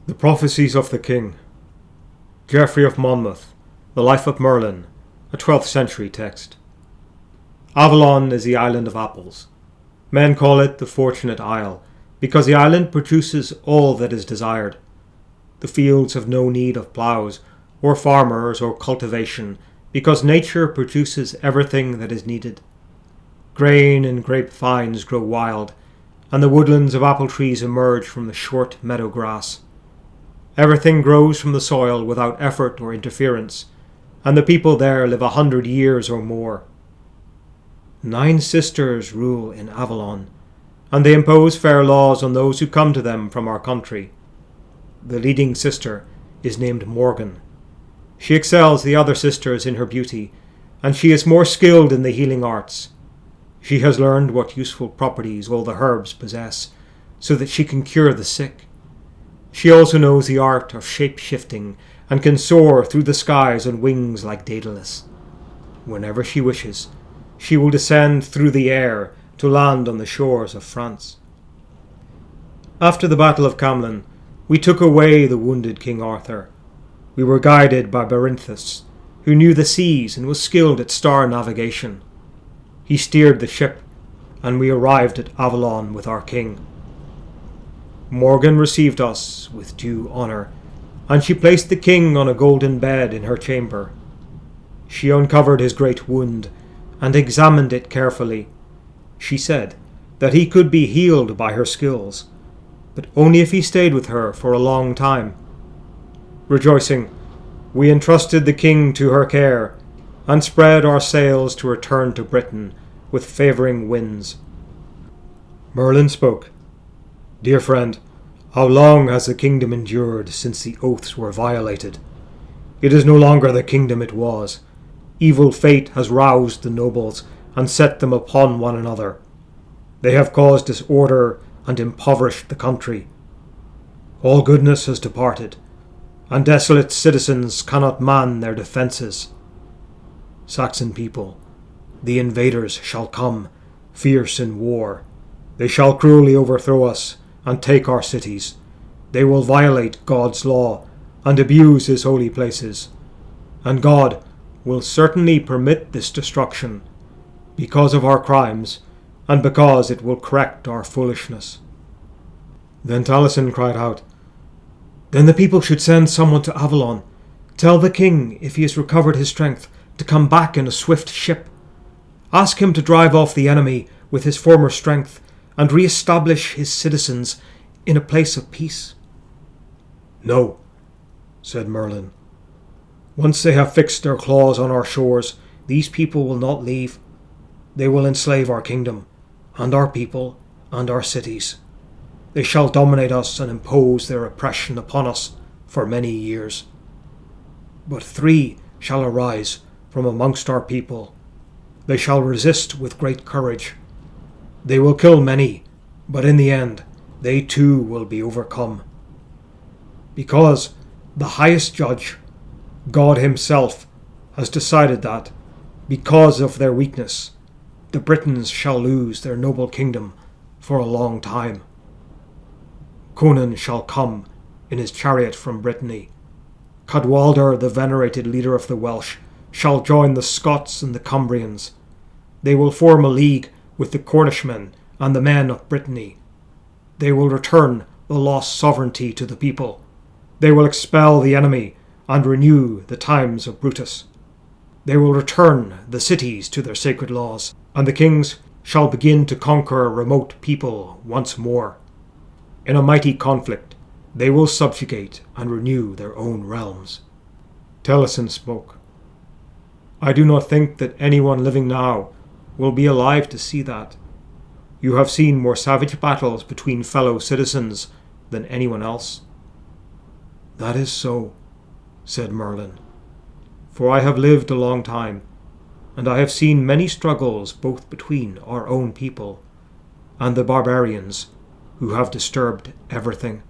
The Prophecies of the King. Geoffrey of Monmouth. The Life of Merlin. A 12th century text. Avalon is the island of apples. Men call it the Fortunate Isle, because the island produces all that is desired. The fields have no need of ploughs, or farmers, or cultivation, because nature produces everything that is needed. Grain and grape vines grow wild, and the woodlands of apple trees emerge from the short meadow grass. Everything grows from the soil without effort or interference, and the people there live 100 years or more. 9 sisters rule in Avalon, and they impose fair laws on those who come to them from our country. The leading sister is named Morgan. She excels the other sisters in her beauty, and she is more skilled in the healing arts. She has learned what useful properties all the herbs possess, so that she can cure the sick. She also knows the art of shape-shifting and can soar through the skies on wings like Daedalus. Whenever she wishes, she will descend through the air to land on the shores of France. After the Battle of Camlan, we took away the wounded King Arthur. We were guided by Berinthus, who knew the seas and was skilled at star navigation. He steered the ship, and we arrived at Avalon with our king. Morgan received us with due honour, and she placed the king on a golden bed in her chamber. She uncovered his great wound and examined it carefully. She said that he could be healed by her skills, but only if he stayed with her for a long time. Rejoicing, we entrusted the king to her care and spread our sails to return to Britain with favouring winds. Merlin spoke. "Dear friend, how long has the kingdom endured since the oaths were violated? It is no longer the kingdom it was. Evil fate has roused the nobles and set them upon one another. They have caused disorder and impoverished the country. All goodness has departed, and desolate citizens cannot man their defences. Saxon people, the invaders shall come, fierce in war. They shall cruelly overthrow us and take our cities. They will violate God's law and abuse his holy places. And God will certainly permit this destruction because of our crimes and because it will correct our foolishness." Then Taliesin cried out, "Then the people should send someone to Avalon. Tell the king, if he has recovered his strength, to come back in a swift ship. Ask him to drive off the enemy with his former strength and re-establish his citizens in a place of peace." "No," said Merlin. "Once they have fixed their claws on our shores, these people will not leave. They will enslave our kingdom, and our people, and our cities. They shall dominate us and impose their oppression upon us for many years. But 3 shall arise from amongst our people. They shall resist with great courage. They will kill many, but in the end, they too will be overcome. Because the highest judge, God himself, has decided that, because of their weakness, the Britons shall lose their noble kingdom for a long time. Conan shall come in his chariot from Brittany. Cadwalder, the venerated leader of the Welsh, shall join the Scots and the Cumbrians. They will form a league with the Cornishmen and the men of Brittany. They will return the lost sovereignty to the people. They will expel the enemy and renew the times of Brutus. They will return the cities to their sacred laws, and the kings shall begin to conquer remote people once more. In a mighty conflict, they will subjugate and renew their own realms." Taliesin spoke. "I do not think that anyone living now will be alive to see that. You have seen more savage battles between fellow citizens than anyone else." "That is so," said Merlin, "for I have lived a long time, and I have seen many struggles both between our own people and the barbarians who have disturbed everything.